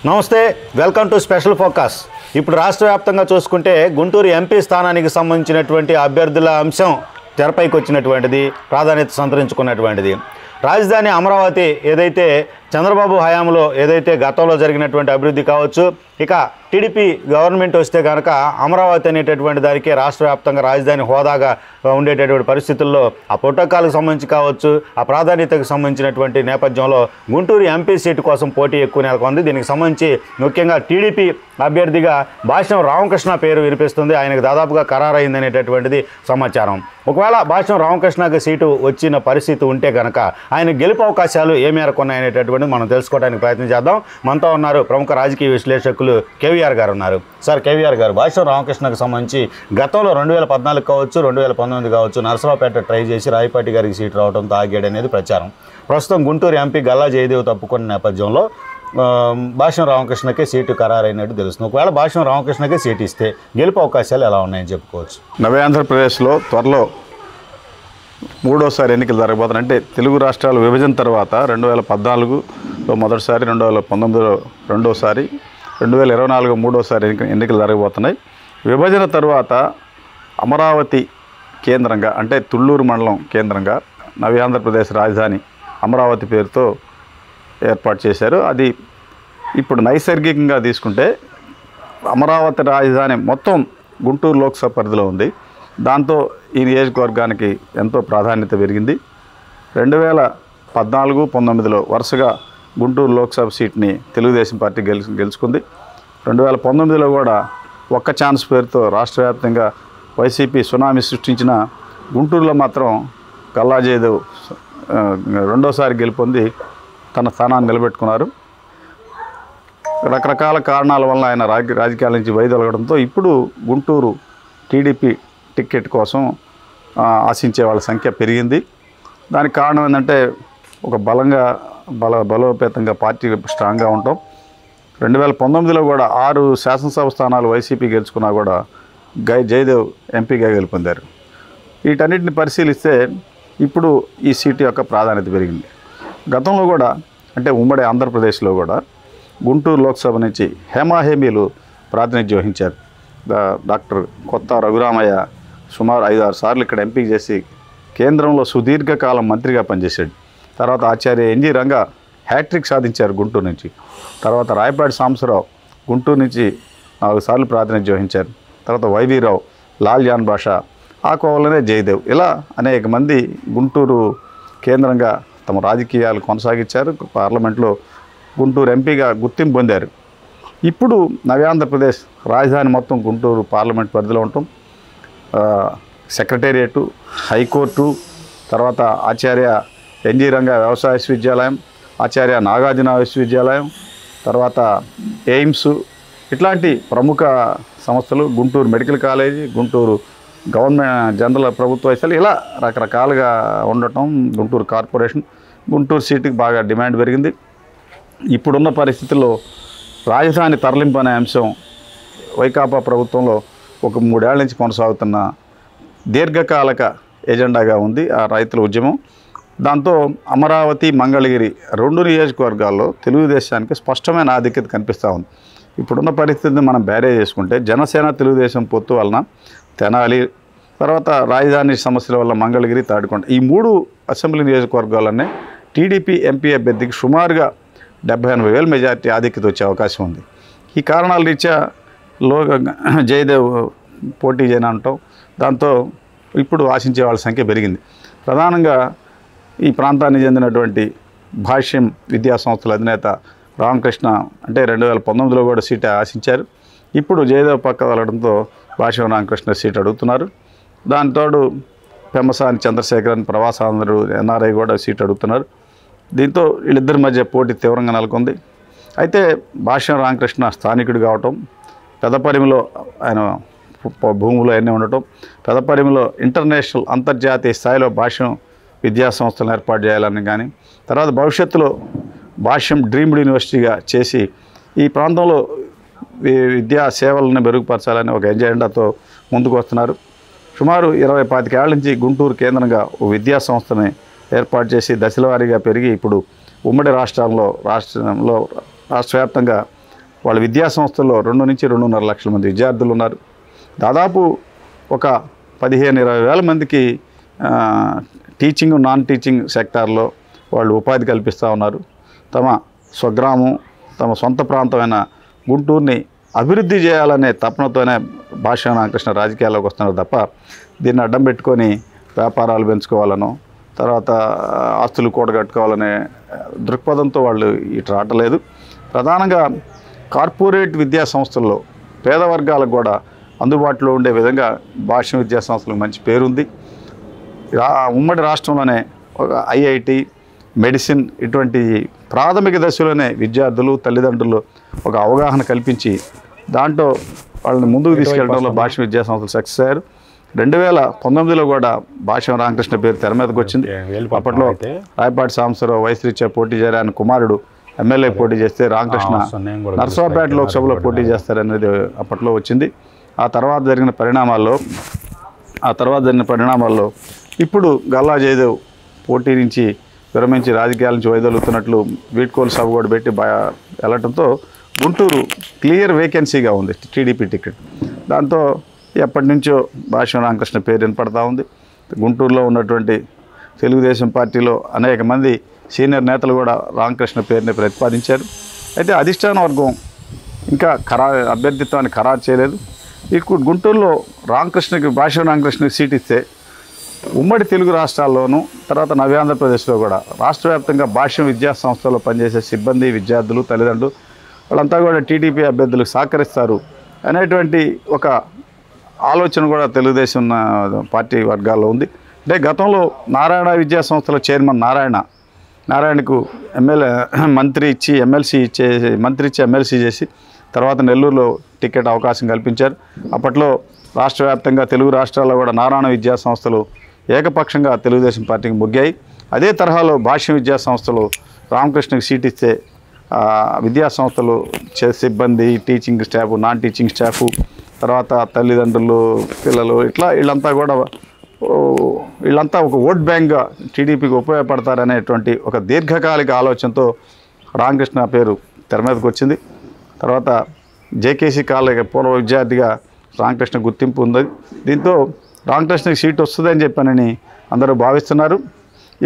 నమస్తే, welcome to special focus. ఇప్పుడు రాష్ట్ర వ్యాప్తంగా చూసుకుంటే గుంటూరు ఎంపీ స్థానానికి సంబంధించినటువంటి అభ్యర్థుల అంశం తెరపైకి వచ్చినటువంటిది, ప్రాధాన్యత సంతరించుకున్నటువంటిది. రాజధాని అమరావతి ఏదైతే చంద్రబాబు హయాంలో ఏదైతే గతంలో జరిగినటువంటి అభివృద్ధి కావచ్చు, ఇక టీడీపీ గవర్నమెంట్ వస్తే కనుక అమరావతి అనేటటువంటి దానికి రాష్ట్ర వ్యాప్తంగా రాజధాని హోదాగా ఉండేటటువంటి పరిస్థితుల్లో ఆ ప్రోటోకాల్కి సంబంధించి కావచ్చు, ఆ ప్రాధాన్యతకు సంబంధించినటువంటి నేపథ్యంలో గుంటూరు ఎంపీ సీటు కోసం పోటీ ఎక్కువ నెలకొంది. దీనికి సంబంధించి ముఖ్యంగా టీడీపీ అభ్యర్థిగా భాష్యం రామకృష్ణ పేరు వినిపిస్తుంది. ఆయనకు దాదాపుగా ఖరారైందనేటటువంటిది సమాచారం. ఒకవేళ భాష్యం రామకృష్ణకి సీటు వచ్చిన పరిస్థితి ఉంటే కనుక ఆయన గెలుపు అవకాశాలు ఏ మేరకు ఉన్నాయనేటటువంటిది మనం తెలుసుకోవడానికి ప్రయత్నం చేద్దాం. మనతో ఉన్నారు ప్రముఖ రాజకీయ విశ్లేషకులు కేవీఆర్ గారు ఉన్నారు. సార్, కేవీఆర్ గారు, భాష్యం రామకృష్ణకు సంబంధించి గతంలో 2014 కావచ్చు, 2019 కావచ్చు నరసరావుపేట ట్రై చేసి రాయపాటి గారికి సీటు రావడంతో ఆగాడు అనేది ప్రచారం. ప్రస్తుతం గుంటూరు ఎంపీ గల్లా జయదేవ్ తప్పుకున్న నేపథ్యంలో భాష్యం రామకృష్ణకే సీటు ఖరారైనట్టు తెలుస్తుంది. ఒకవేళ భాష్యం రామకృష్ణకే సీటు ఇస్తే గెలుపు అవకాశాలు ఎలా ఉన్నాయని చెప్పుకోవచ్చు? నవ్య ఆంధ్రప్రదేశ్లో త్వరలో మూడోసారి ఎన్నికలు జరగబోతున్నాయి. అంటే తెలుగు రాష్ట్రాల విభజన తర్వాత 2014లో మొదటిసారి, 2019లో రెండోసారి, 2024 మూడోసారి ఎన్నికలు జరగబోతున్నాయి. విభజన తర్వాత అమరావతి కేంద్రంగా, అంటే తుళ్ళూరు మండలం కేంద్రంగా నవ్య ఆంధ్రప్రదేశ్ రాజధాని అమరావతి పేరుతో ఏర్పాటు చేశారు. అది ఇప్పుడు నైసర్గికంగా తీసుకుంటే అమరావతి రాజధాని మొత్తం గుంటూరు లోక్సభ పరిధిలో ఉంది. దాంతో ఈ నియోజకవర్గానికి ఎంతో ప్రాధాన్యత పెరిగింది. 2014-19లో వరుసగా గుంటూరు లోక్సభ సీట్ని తెలుగుదేశం పార్టీ గెలుచుకుంది. 2019లో కూడా ఒక్క ఛాన్స్ పేరుతో రాష్ట్ర వ్యాప్తంగా వైసీపీ సునామీ సృష్టించిన గుంటూరులో మాత్రం గల్లా జయదేవ్ రెండోసారి గెలుపొంది తన స్థానాన్ని నిలబెట్టుకున్నారు. రకరకాల కారణాల వల్ల ఆయన రాజకీయాల నుంచి వైదొలగడంతో ఇప్పుడు గుంటూరు టీడీపీ టికెట్ కోసం ఆశించే వాళ్ళ సంఖ్య పెరిగింది. దానికి కారణం ఏంటంటే ఒక బలోపేతంగా పార్టీ స్ట్రాంగ్గా ఉంటాం. 2019లో కూడా 6 శాసనసభ స్థానాలు వైసీపీ గెలుచుకున్నా కూడా జయదేవ్ ఎంపీగా గెలుపొందారు. వీటన్నిటిని పరిశీలిస్తే ఇప్పుడు ఈ సీటు యొక్క ప్రాధాన్యత పెరిగింది. గతంలో కూడా, అంటే ఉమ్మడి ఆంధ్రప్రదేశ్లో కూడా గుంటూరు లోక్సభ నుంచి హేమాహేమీలు ప్రాతినిధ్యం వహించారు. డాక్టర్ కొత్త రఘురామయ్య సుమారు 5-6 సార్లు ఇక్కడ ఎంపీ చేసి కేంద్రంలో సుదీర్ఘకాలం మంత్రిగా పనిచేశాడు. తర్వాత ఆచార్య ఎన్జి రంగా హ్యాట్రిక్ సాధించారు గుంటూరు నుంచి. తర్వాత రాయపాటి సాంబశివరావు గుంటూరు నుంచి 4 సార్లు ప్రాతినిధ్యం వహించారు. తర్వాత వైవి రావు, లాల్ జాన్ బాషా, ఆ కోవలనే జయదేవ్, ఇలా అనేక మంది గుంటూరు కేంద్రంగా తమ రాజకీయాలు కొనసాగించారు. పార్లమెంట్లో గుంటూరు ఎంపీగా గుర్తింపు పొందారు. ఇప్పుడు నవ్యాంధ్రప్రదేశ్ రాజధాని మొత్తం గుంటూరు పార్లమెంట్ పరిధిలో ఉంటాం. సెక్రటేరియట్, హైకోర్టు, తర్వాత ఆచార్య ఎన్జి రంగా వ్యవసాయ విశ్వవిద్యాలయం, ఆచార్య నాగార్జున విశ్వవిద్యాలయం, తర్వాత ఎయిమ్స్, ఇట్లాంటి ప్రముఖ సంస్థలు, Guntur medical college, Guntur government general ప్రభుత్వ వైశాలు, ఇలా రకరకాలుగా ఉండటం. గుంటూరు కార్పొరేషన్, గుంటూరు సీటుకి బాగా డిమాండ్ పెరిగింది. ఇప్పుడున్న పరిస్థితుల్లో రాజధాని తరలింపు అనే అంశం వైకాపా ప్రభుత్వంలో ఒక 3 ఏళ్ల నుంచి కొనసాగుతున్న దీర్ఘకాలిక ఎజెండాగా ఉంది ఆ రైతుల ఉద్యమం. దాంతో అమరావతి, మంగళగిరి 2 నియోజకవర్గాల్లో తెలుగుదేశానికి స్పష్టమైన ఆధిక్యత కనిపిస్తూ ఉంది. ఇప్పుడున్న పరిస్థితిని మనం బ్యారేజ్ చేసుకుంటే జనసేన తెలుగుదేశం పొత్తు వలన తెనాలి, తర్వాత రాజధాని సమస్యల వల్ల మంగళగిరి, తాడికొండ, ఈ 3 అసెంబ్లీ నియోజకవర్గాలనే టీడీపీ ఎంపీ అభ్యర్థికి సుమారుగా 70-80 వేల మెజార్టీ ఆధిక్యత వచ్చే అవకాశం ఉంది. ఈ కారణాల రీత్యా జయదేవ్ పోటీ చేయనంటాం. దాంతో ఇప్పుడు ఆశించే వాళ్ళ సంఖ్య పెరిగింది. ప్రధానంగా ఈ ప్రాంతానికి చెందినటువంటి భాష్యం విద్యా సంస్థల అధినేత రామకృష్ణ, అంటే 2019లో కూడా సీటు ఆశించారు. ఇప్పుడు జయదేవ్ పక్క వెళ్ళడంతో భాష్యం రామకృష్ణ సీటు అడుగుతున్నారు. దానితోడు పెమ్మసాని చంద్రశేఖరన్ ప్రవాసాంధ్రుడు ఎన్ఆర్ఐ కూడా సీటు అడుగుతున్నారు. దీంతో వీళ్ళిద్దరి మధ్య పోటీ తీవ్రంగా నెలకొంది. అయితే భాష్యం రామకృష్ణ స్థానికుడు కావటం, పెదపరిమిలో ఆయన భూములు అన్నీ ఉండటం, పెదపరిమిలో ఇంటర్నేషనల్ అంతర్జాతీయ స్థాయిలో భాష్యం విద్యా సంస్థలను ఏర్పాటు చేయాలని కానీ, తర్వాత భవిష్యత్తులో భాష్యం డ్రీమ్డ్ యూనివర్సిటీగా చేసి ఈ ప్రాంతంలో విద్యా సేవలను మెరుగుపరచాలని ఒక ఎజెండాతో ముందుకు వస్తున్నారు. సుమారు 20-25 ఏళ్ల నుంచి గుంటూరు కేంద్రంగా ఓ విద్యా సంస్థని ఏర్పాటు చేసి దశల వారీగా పెరిగి ఇప్పుడు ఉమ్మడి రాష్ట్ర వ్యాప్తంగా వాళ్ళ విద్యా సంస్థల్లో 2 నుంచి 2.5 లక్షల మంది విద్యార్థులు ఉన్నారు. దాదాపు ఒక 15-20 వేల మందికి టీచింగ్ నాన్ టీచింగ్ సెక్టార్లో వాళ్ళు ఉపాధి కల్పిస్తూ ఉన్నారు. తమ స్వగ్రామం తమ సొంత ప్రాంతమైన గుంటూరుని అభివృద్ధి చేయాలనే తపనతోనే భాష్యం రామకృష్ణ రాజకీయాల్లోకి వస్తున్నారు తప్ప దీన్ని అడ్డం పెట్టుకొని వ్యాపారాలు పెంచుకోవాలనో తర్వాత ఆస్తులు కూడగట్టుకోవాలనే దృక్పథంతో వాళ్ళు ఇటు రావట్లేదు. ప్రధానంగా కార్పొరేట్ విద్యా సంస్థల్లో పేద వర్గాలకు కూడా అందుబాటులో ఉండే విధంగా భాష్యం విద్యా సంస్థలకు మంచి పేరుంది. ఉమ్మడి రాష్ట్రంలోనే ఒక ఐఐటి మెడిసిన్ ఇటువంటి ప్రాథమిక దశలోనే విద్యార్థులు తల్లిదండ్రులు ఒక అవగాహన కల్పించి దాంట్లో వాళ్ళని ముందుకు తీసుకెళ్లడంలో భాష్యం విద్యా సంస్థలు సక్సెస్ అయ్యారు. 2019లో కూడా భాష్యం రామకృష్ణ పేరు తెర మీదకి వచ్చింది. అప్పట్లో రాయపాటి సాంబశివరావు వయసురీత్యా పోటీ చేయాలి, ఆయన కుమారుడు ఎమ్మెల్యే పోటీ చేస్తే రామకృష్ణ నర్సాపేట లోక్సభలో పోటీ చేస్తారనేది అప్పట్లో వచ్చింది. ఆ తర్వాత జరిగిన పరిణామాల్లో ఇప్పుడు గల్లా జయదేవ్ పోటీ నుంచి విరమించి రాజకీయాల నుంచి వైదొలుగుతున్నట్లు వీడ్కోలు సభ కూడా పెట్టి వెళ్ళటంతో గుంటూరు క్లియర్ వేకెన్సీగా ఉంది టీడీపీ టికెట్. దాంతో ఎప్పటి నుంచో భాష్యం రామకృష్ణ పేరు వినపడతా ఉంది. గుంటూరులో ఉన్నటువంటి తెలుగుదేశం పార్టీలో అనేక మంది సీనియర్ నేతలు కూడా రామకృష్ణ పేరుని ప్రతిపాదించారు. అయితే అధిష్టాన వర్గం ఇంకా అభ్యర్థిత్వాన్ని ఖరారు చేయలేదు. ఇప్పుడు గుంటూరులో భాష్యం రామకృష్ణకి సీట్ ఇస్తే ఉమ్మడి తెలుగు రాష్ట్రాల్లోనూ తర్వాత నవ్యాంధ్రప్రదేశ్లో కూడా రాష్ట్ర వ్యాప్తంగా భాష్యం విద్యా సంస్థల్లో పనిచేసే సిబ్బంది విద్యార్థులు తల్లిదండ్రులు వాళ్ళంతా కూడా టీడీపీ అభ్యర్థులకు సహకరిస్తారు అనేటువంటి ఒక ఆలోచన కూడా తెలుగుదేశం పార్టీ వర్గాల్లో ఉంది. అంటే గతంలో నారాయణ విద్యా సంస్థల చైర్మన్ నారాయణకు మంత్రి ఇచ్చి ఎమ్మెల్సీ చేసి తర్వాత నెల్లూరులో టికెట్ అవకాశం కల్పించారు. అప్పట్లో రాష్ట్ర వ్యాప్తంగా తెలుగు రాష్ట్రాల్లో కూడా నారాయణ విద్యా సంస్థలు ఏకపక్షంగా తెలుగుదేశం పార్టీకి మొగ్గాయి. అదే తరహాలో భాష్యం విద్యా సంస్థలు రామకృష్ణకి సీట్ ఇస్తే విద్యా సంస్థలు సిబ్బంది teaching staff non teaching staff తర్వాత తల్లిదండ్రులు పిల్లలు ఇట్లా వీళ్ళంతా ఒక ఓట్ బ్యాంక్గా టీడీపీకి ఉపయోగపడతారనేటువంటి ఒక దీర్ఘకాలిక ఆలోచనతో రామకృష్ణ పేరు తెర మీదకి వచ్చింది. తర్వాత జేకేసీ కాలేజ్ పూర్వ విద్యార్థిగా రామకృష్ణ గుర్తింపు ఉంది. దీంతో రామకృష్ణకి సీట్ వస్తుందని చెప్పానని అందరూ భావిస్తున్నారు.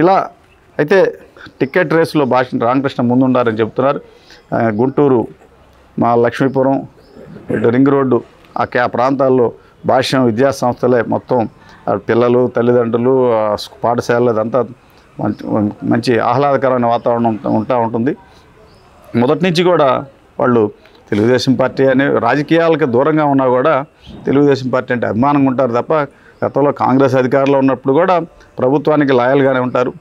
ఇలా అయితే టికెట్ రేసులో రామకృష్ణ ముందుండారని చెప్తున్నారు. గుంటూరు మా లక్ష్మీపురం ఇటు రింగ్ రోడ్డు ఆ ప్రాంతాల్లో భాష్యం విద్యా సంస్థలే మొత్తం పిల్లలు తల్లిదండ్రులు పాఠశాలలు అదంతా మంచి ఆహ్లాదకరమైన వాతావరణం ఉంటుంది. మొదటి నుంచి కూడా వాళ్ళు తెలుగుదేశం పార్టీ అనే రాజకీయాలకు దూరంగా ఉన్నా కూడా తెలుగుదేశం పార్టీ అంటే అభిమానంగా ఉంటారు తప్ప గతంలో కాంగ్రెస్ అధికారంలో ఉన్నప్పుడు కూడా ప్రభుత్వానికి లాయల్గానే ఉంటారు.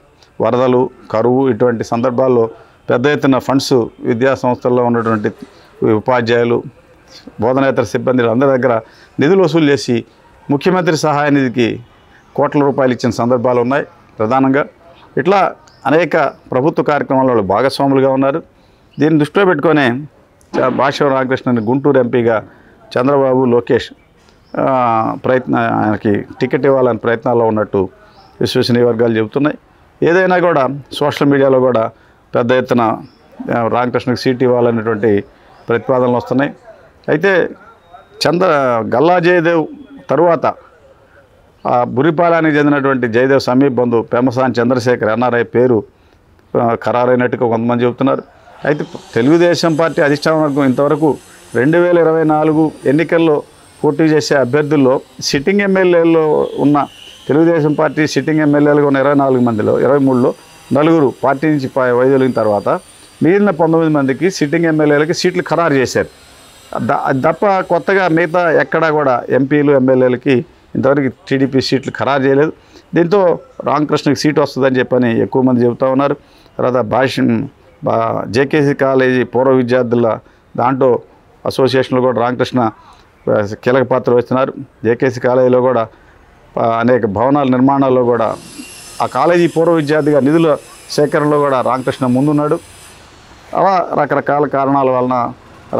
వరదలు కరువు ఇటువంటి సందర్భాల్లో పెద్ద ఎత్తున ఫండ్స్ విద్యా సంస్థల్లో ఉన్నటువంటి ఉపాధ్యాయులు బోధనేతర సిబ్బందులు అందరి దగ్గర నిధులు వసూలు చేసి ముఖ్యమంత్రి సహాయ నిధికి కోట్ల రూపాయలు ఇచ్చిన సందర్భాలు ఉన్నాయి. ప్రధానంగా ఇట్లా అనేక ప్రభుత్వ కార్యక్రమాల్లో భాగస్వాములుగా ఉన్నారు. దీన్ని దృష్టిలో పెట్టుకొని భాష్యం రామకృష్ణని గుంటూరు ఎంపీగా చంద్రబాబు లోకేష్ ఆయనకి టికెట్ ఇవ్వాలని ప్రయత్నాల్లో ఉన్నట్టు విశ్వసనీయ వర్గాలు చెబుతున్నాయి. ఏదైనా కూడా సోషల్ మీడియాలో కూడా పెద్ద ఎత్తున రామకృష్ణకి సీట్ ఇవ్వాలనేటువంటి ప్రతిపాదనలు వస్తున్నాయి. అయితే గల్లా జయదేవ్ తరువాత బురిపాలానికి చెందినటువంటి జయదేవ్ సమీప్ బంధు పెమ్మసాని చంద్రశేఖర్ ఎన్ఆర్ఐ పేరు ఖరారైనట్టుగా కొంతమంది చెబుతున్నారు. అయితే తెలుగుదేశం పార్టీ అధిష్టాన వర్గం ఇంతవరకు 2024 ఎన్నికల్లో పోటీ చేసే అభ్యర్థుల్లో సిట్టింగ్ ఎమ్మెల్యేల్లో ఉన్న తెలుగుదేశం పార్టీ సిట్టింగ్ ఎమ్మెల్యేలుగా ఉన్న 24 మందిలో 23లో 4 పార్టీ నుంచి వైదొలిగిన తర్వాత మిగిలిన 19 మందికి సిట్టింగ్ ఎమ్మెల్యేలకి సీట్లు ఖరారు చేశారు. తప్ప కొత్తగా మిగతా ఎక్కడా కూడా ఎంపీలు ఎమ్మెల్యేలకి ఇంతవరకు టీడీపీ సీట్లు ఖరారు చేయలేదు. దీంతో రామకృష్ణకి సీటు వస్తుందని చెప్పని ఎక్కువ మంది చెబుతూ ఉన్నారు. తర్వాత జేకేసీ కాలేజీ పూర్వ విద్యార్థుల దాంట్లో అసోసియేషన్లో కూడా రామకృష్ణ కీలక పాత్ర వహిస్తున్నారు. జేకేసీ కాలేజీలో కూడా అనేక భవనాల నిర్మాణాల్లో కూడా ఆ కాలేజీ పూర్వ విద్యార్థిగా నిధుల సేకరణలో కూడా రామకృష్ణ ముందున్నాడు. అలా రకరకాల కారణాల వలన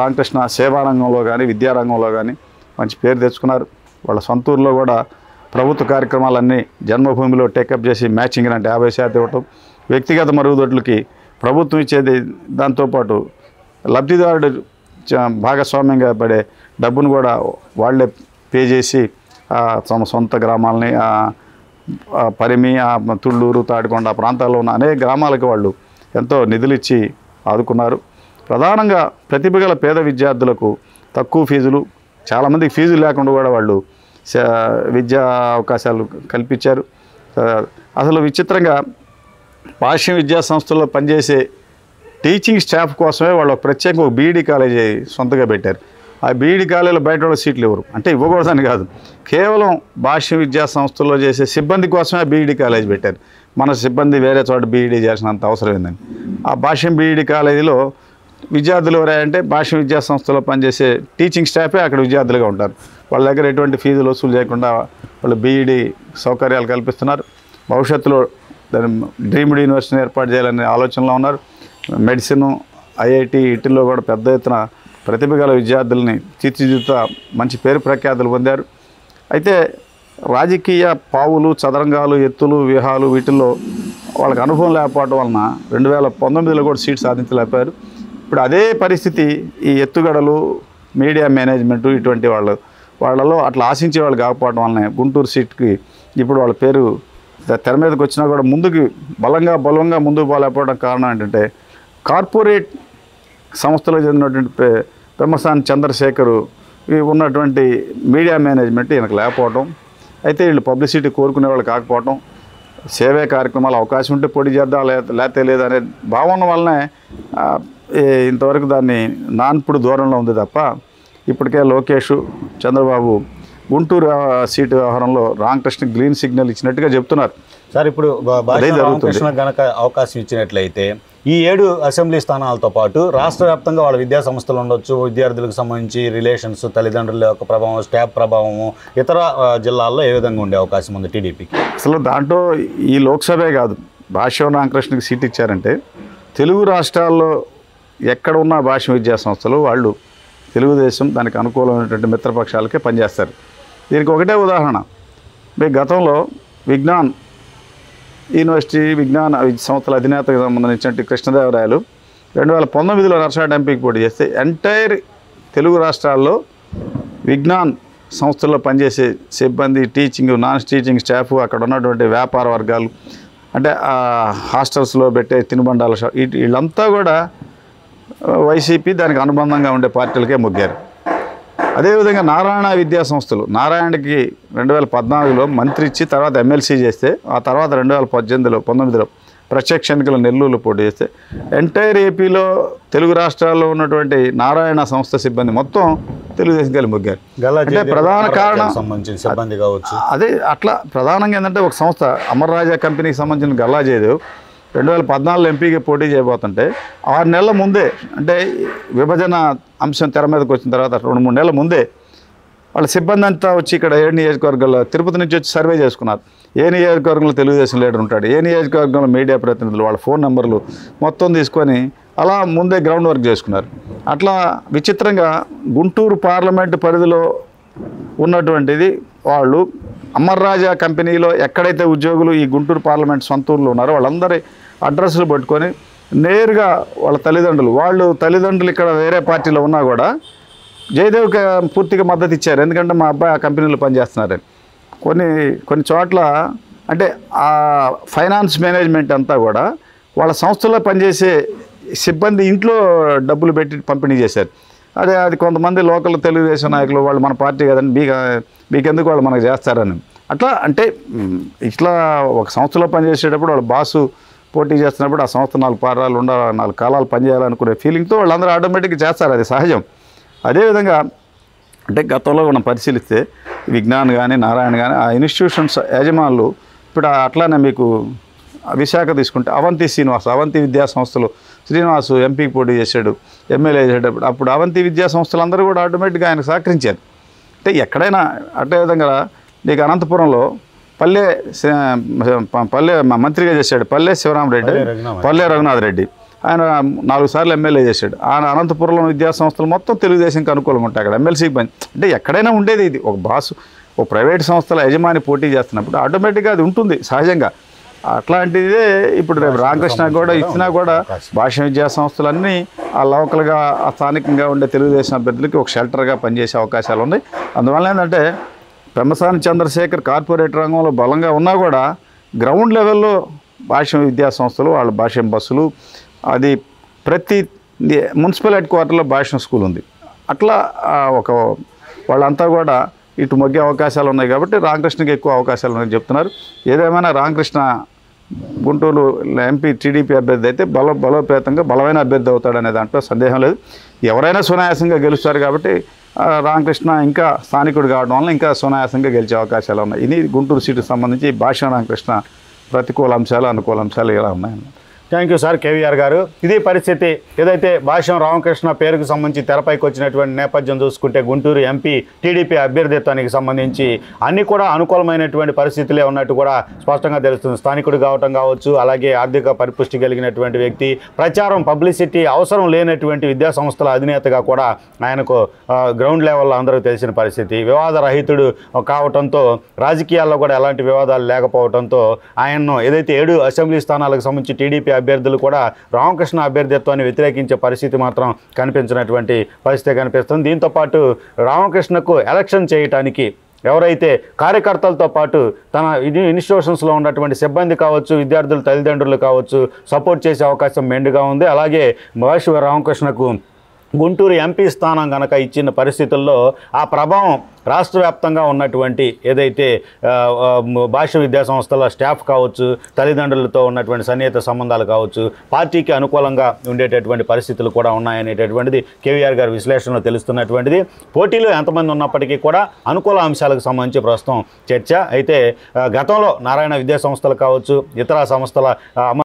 రామకృష్ణ సేవారంగంలో కానీ విద్యారంగంలో కానీ మంచి పేరు తెచ్చుకున్నారు. వాళ్ళ సొంతూరులో కూడా ప్రభుత్వ కార్యక్రమాలన్నీ జన్మభూమిలో టేకప్ చేసి మ్యాచింగ్ అంటే 50% ఇవ్వటం, వ్యక్తిగత మరుగుదొడ్లకి ప్రభుత్వం ఇచ్చేది దాంతోపాటు లబ్ధిదారుడు భాగస్వామ్యంగా పడే డబ్బును కూడా వాళ్ళే పే చేసి తమ సొంత గ్రామాలని పరిమి, తుళ్ళూరు, తాడికొండ ప్రాంతాల్లో ఉన్న అనేక గ్రామాలకు వాళ్ళు ఎంతో నిధులు ఇచ్చి ఆదుకున్నారు. ప్రధానంగా ప్రతిభ గల పేద విద్యార్థులకు తక్కువ ఫీజులు, చాలామందికి ఫీజులు లేకుండా కూడా వాళ్ళు విద్యా అవకాశాలు కల్పించారు. అసలు విచిత్రంగా భాష్యం విద్యా సంస్థల్లో పనిచేసే టీచింగ్ స్టాఫ్ కోసమే వాళ్ళు ప్రత్యేకంగా ఒక బీఈడీ కాలేజీ సొంతగా పెట్టారు. ఆ బీఈడీ కాలేజీలో బయట వాళ్ళ సీట్లు ఇవ్వరు, అంటే ఇవ్వకూడదని కాదు, కేవలం భాష్య విద్యా సంస్థల్లో చేసే సిబ్బంది కోసమే బీఈడీ కాలేజీ పెట్టారు. మన సిబ్బంది వేరే చోట బీఈడీ చేసినంత అవసరం ఏందని ఆ భాష్యం బీఈడీ కాలేజీలో విద్యార్థులు ఎవరంటే భాష్య విద్యా సంస్థలో పనిచేసే టీచింగ్ స్టాఫే అక్కడ విద్యార్థులుగా ఉంటారు. వాళ్ళ దగ్గర ఎటువంటి ఫీజులు వసూలు చేయకుండా వాళ్ళు బీఈడీ సౌకర్యాలు కల్పిస్తున్నారు. భవిష్యత్తులో డ్రీమ్డ్ యూనివర్సిటీని ఏర్పాటు చేయాలనే ఆలోచనలో ఉన్నారు. మెడిసిన్, ఐఐటి వీటిల్లో కూడా పెద్ద ఎత్తున ప్రతిభ గల విద్యార్థులని తీర్చిదిద్దుతా మంచి పేరు ప్రఖ్యాతులు పొందారు. అయితే రాజకీయ పావులు, చదరంగాలు, ఎత్తులు, వ్యూహాలు వీటిల్లో వాళ్ళకి అనుభవం లేకపోవడం వలన 2019లో కూడా సీట్ సాధించలేకపోయారు. ఇప్పుడు అదే పరిస్థితి ఈ ఎత్తుగడలు, మీడియా మేనేజ్మెంటు ఇటువంటి వాళ్ళలో అట్లా ఆశించే వాళ్ళు కాకపోవడం వల్లనే గుంటూరు సీట్కి ఇప్పుడు వాళ్ళ పేరు తెర మీదకి వచ్చినా కూడా ముందుకు బలంగా ముందుకు పోలేకపోవడం కారణం ఏంటంటే కార్పొరేట్ సంస్థలకు చెందినటువంటి పెమ్మసాని చంద్రశేఖరు ఉన్నటువంటి మీడియా మేనేజ్మెంట్ ఈయనకు లేకపోవడం, అయితే వీళ్ళు పబ్లిసిటీ కోరుకునే వాళ్ళు కాకపోవడం, సేవే కార్యక్రమాలు అవకాశం ఉంటే పొడి చేద్దాం లేతే లేదనే భావన వల్లనే ఇంతవరకు దాన్ని నాన్పుడు దూరంలో ఉంది తప్ప ఇప్పటికే లోకేష్, చంద్రబాబు గుంటూరు సీటు వ్యవహారంలో రామకృష్ణ గ్రీన్ సిగ్నల్ ఇచ్చినట్టుగా చెప్తున్నారు. సార్, ఇప్పుడు రామకృష్ణ గనక అవకాశం ఇచ్చినట్లయితే ఈ 7 అసెంబ్లీ స్థానాలతో పాటు రాష్ట్ర వ్యాప్తంగా వాళ్ళ విద్యా సంస్థలు ఉండొచ్చు, విద్యార్థులకు సంబంధించి రిలేషన్స్, తల్లిదండ్రుల యొక్క ప్రభావం, స్టాఫ్ ప్రభావము ఇతర జిల్లాల్లో ఏ విధంగా ఉండే అవకాశం ఉంది టీడీపీకి? అసలు దాంట్లో ఈ లోక్సభే కాదు, భాష్యం రామకృష్ణకి సీట్ ఇచ్చారంటే తెలుగు రాష్ట్రాల్లో ఎక్కడ ఉన్న భాష్య విద్యా సంస్థలు వాళ్ళు తెలుగుదేశం దానికి అనుకూలమైనటువంటి మిత్రపక్షాలకే పనిచేస్తారు. దీనికి ఒకటే ఉదాహరణ, మీ గతంలో విజ్ఞాన్ యూనివర్సిటీ విజ్ఞాన సంస్థల అధినేతకు సంబంధించిన కృష్ణదేవరాయలు 2019లో నర్సాడ్ ఎంపీకి పోటీ చేస్తే ఎంటైర్ తెలుగు రాష్ట్రాల్లో విజ్ఞాన్ సంస్థల్లో పనిచేసే సిబ్బంది, టీచింగ్, నాన్ టీచింగ్ స్టాఫ్, అక్కడ ఉన్నటువంటి వ్యాపార వర్గాలు, అంటే హాస్టల్స్లో పెట్టే తినుబండాల వీళ్ళంతా కూడా వైసీపీ దానికి అనుబంధంగా ఉండే పార్టీలకే మొగ్గారు. అదేవిధంగా నారాయణ విద్యా సంస్థలు, నారాయణకి 2014లో మంత్రి ఇచ్చి తర్వాత ఎమ్మెల్సీ చేస్తే ఆ తర్వాత 2019లో ప్రత్యక్ష ఎన్నికల నెల్లూరులో పోటీ చేస్తే ఎంటైర్ ఏపీలో తెలుగు రాష్ట్రాల్లో ఉన్నటువంటి నారాయణ సంస్థ సిబ్బంది మొత్తం తెలుగుదేశం కలిసి మొగ్గారు. అంటే ప్రధాన కారణం సిబ్బంది కావచ్చు. అదే అట్లా ప్రధానంగా ఏంటంటే ఒక సంస్థ అమర్ రాజా కంపెనీకి సంబంధించిన గల్లా జయదేవ్ 2014లో ఎంపీగా పోటీ చేయబోతుంటే 6 నెలల ముందే, అంటే విభజన అంశం తెర మీదకి వచ్చిన తర్వాత 2-3 నెలల ముందే వాళ్ళ సిబ్బంది అంతా వచ్చి ఇక్కడ 7 నియోజకవర్గాల్లో తిరుపతి నుంచి వచ్చి సర్వే చేసుకున్నారు. ఏ నియోజకవర్గంలో తెలుగుదేశం లీడర్ ఉంటాడు, ఏ నియోజకవర్గంలో మీడియా ప్రతినిధులు, వాళ్ళ ఫోన్ నెంబర్లు మొత్తం తీసుకొని అలా ముందే గ్రౌండ్ వర్క్ చేసుకున్నారు. అట్లా విచిత్రంగా గుంటూరు పార్లమెంటు పరిధిలో ఉన్నటువంటిది వాళ్ళు అమర్ రాజా కంపెనీలో ఎక్కడైతే ఉద్యోగులు ఈ గుంటూరు పార్లమెంట్ సొంత ఊర్లో ఉన్నారో వాళ్ళందరి అడ్రస్లు పట్టుకొని నేరుగా వాళ్ళ తల్లిదండ్రులు ఇక్కడ వేరే పార్టీలో ఉన్నా కూడా జయదేవ్కి పూర్తిగా మద్దతు ఇచ్చారు. ఎందుకంటే మా అబ్బాయి ఆ కంపెనీలో పనిచేస్తున్నారని. కొన్ని చోట్ల అంటే ఆ ఫైనాన్స్ మేనేజ్మెంట్ అంతా కూడా వాళ్ళ సంస్థలో పనిచేసే సిబ్బంది ఇంట్లో డబ్బులు పెట్టి పంపిణీ చేశారు. అది కొంతమంది లోకల్ తెలుగుదేశం నాయకులు వాళ్ళు మన పార్టీ కదండి, మీకెందుకు వాళ్ళు మనకు చేస్తారని అట్లా, అంటే ఇట్లా ఒక సంస్థలో పనిచేసేటప్పుడు వాళ్ళ బాసు పోటీ చేస్తున్నప్పుడు ఆ సంస్థ 4 పారాలు 4 కాలాలు పనిచేయాలనుకునే ఫీలింగ్తో వాళ్ళందరూ ఆటోమేటిక్గా చేస్తారు, అది సహజం. అదేవిధంగా అంటే గతంలో మనం పరిశీలిస్తే విజ్ఞాన్ కానీ నారాయణ కానీ ఆ ఇన్స్టిట్యూషన్స్ యజమానులు ఇప్పుడు అట్లానే మీకు విశాఖ తీసుకుంటే అవంతి విద్యా సంస్థలు శ్రీనివాసు ఎంపీకి పోటీ చేశాడు, ఎమ్మెల్యే చేసేటప్పుడు అప్పుడు అవంతి విద్యా సంస్థలందరూ కూడా ఆటోమేటిక్గా ఆయనకు సహకరించారు. అంటే ఎక్కడైనా అదేవిధంగా నీకు అనంతపురంలో పల్లె మంత్రిగా చేశాడు పల్లె శివరామరెడ్డి, పల్లె రఘునాథ్ రెడ్డి, ఆయన 4 సార్లు ఎమ్మెల్యే చేశాడు. ఆయన అనంతపురంలో విద్యా సంస్థలు మొత్తం తెలుగుదేశంకి అనుకూలంగా ఉంటాయి. అక్కడ ఎమ్మెల్సీకి పని అంటే ఎక్కడైనా ఉండేది ఇది. ఒక ప్రైవేట్ సంస్థల యజమాని పోటీ చేస్తున్నప్పుడు ఆటోమేటిక్గా అది ఉంటుంది సహజంగా. అట్లాంటిదే ఇప్పుడు రేపు రామకృష్ణ కూడా ఇచ్చినా కూడా భాషా విద్యా సంస్థలన్నీ ఆ లోకల్గా ఆ స్థానికంగా ఉండే తెలుగుదేశం అభ్యర్థులకి ఒక షెల్టర్గా పనిచేసే అవకాశాలు ఉన్నాయి. అందువల్ల ఏంటంటే పెమ్మసాని చంద్రశేఖర్ కార్పొరేట్ రంగంలో బలంగా ఉన్నా కూడా గ్రౌండ్ లెవెల్లో భాషా విద్యా సంస్థలు వాళ్ళ భాషా బస్సులు అది ప్రతి మున్సిపల్ హెడ్ క్వార్టర్లో భాషా స్కూల్ ఉంది. అట్లా ఒక వాళ్ళంతా కూడా ఇటు మొగ్గే అవకాశాలు ఉన్నాయి కాబట్టి రామకృష్ణకి ఎక్కువ అవకాశాలు ఉన్నాయని చెప్తున్నారు. ఏదేమైనా రామకృష్ణ గుంటూరు ఎంపీ టీడీపీ అభ్యర్థి అయితే బలోపేతంగా బలమైన అభ్యర్థి అవుతాడనే దాంట్లో సందేహం లేదు. ఎవరైనా సునాయాసంగా గెలుస్తారు కాబట్టి రామకృష్ణ ఇంకా స్థానికుడు కావడం వల్ల ఇంకా సునాయాసంగా గెలిచే అవకాశాలు ఉన్నాయి. ఇది గుంటూరు సీటుకు సంబంధించి భాషా రామకృష్ణ ప్రతికూల అంశాలు అనుకూల అంశాలు ఇలా ఉన్నాయన్నమాట. థ్యాంక్ యూ సార్ కేవీఆర్ గారు. ఇది పరిస్థితి. ఏదైతే భాష్యం రామకృష్ణ పేరుకు సంబంధించి తెరపైకి వచ్చినటువంటి నేపథ్యం చూసుకుంటే గుంటూరు ఎంపీ టీడీపీ అభ్యర్థిత్వానికి సంబంధించి అన్నీ కూడా అనుకూలమైనటువంటి పరిస్థితులే ఉన్నట్టు కూడా స్పష్టంగా తెలుస్తుంది. స్థానికుడు కావటం కావచ్చు, అలాగే ఆర్థిక పరిపుష్టి కలిగినటువంటి వ్యక్తి, ప్రచారం పబ్లిసిటీ అవసరం లేనటువంటి విద్యా సంస్థల అధినేతగా కూడా ఆయనకు గ్రౌండ్ లెవెల్లో అందరూ తెలిసిన పరిస్థితి. వివాదరహితుడు కావటంతో రాజకీయాల్లో కూడా ఎలాంటి వివాదాలు లేకపోవడంతో ఆయన్ను ఏదైతే 7 అసెంబ్లీ స్థానాలకు సంబంధించి టీడీపీ అభ్యర్థులు కూడా రామకృష్ణ అభ్యర్థిత్వాన్ని వ్యతిరేకించే పరిస్థితి మాత్రం కనిపించినటువంటి పరిస్థితి కనిపిస్తుంది. దీంతోపాటు రామకృష్ణకు ఎలక్షన్ చేయటానికి ఎవరైతే కార్యకర్తలతో పాటు తన ఇన్స్టిట్యూషన్స్లో ఉన్నటువంటి సిబ్బంది కావచ్చు, విద్యార్థుల తల్లిదండ్రులు కావచ్చు సపోర్ట్ చేసే అవకాశం మెండుగా ఉంది. అలాగే భాష్య రామకృష్ణకు గుంటూరు ఎంపీ స్థానం కనుక ఇచ్చిన పరిస్థితుల్లో ఆ ప్రభావం రాష్ట్ర వ్యాప్తంగా ఉన్నటువంటి ఏదైతే భాషా విద్యా సంస్థల స్టాఫ్ కావచ్చు, తల్లిదండ్రులతో ఉన్నటువంటి సన్నిహిత సంబంధాలు కావచ్చు, పార్టీకి అనుకూలంగా ఉండేటటువంటి పరిస్థితులు కూడా ఉన్నాయనేటటువంటిది కేవీఆర్ గారి విశ్లేషణలో తెలుస్తున్నటువంటిది. పోటీలో ఎంతమంది ఉన్నప్పటికీ కూడా అనుకూల అంశాలకు సంబంధించి ప్రస్తుతం చర్చ అయితే గతంలో నారాయణ విద్యా సంస్థలు కావచ్చు, ఇతర సంస్థల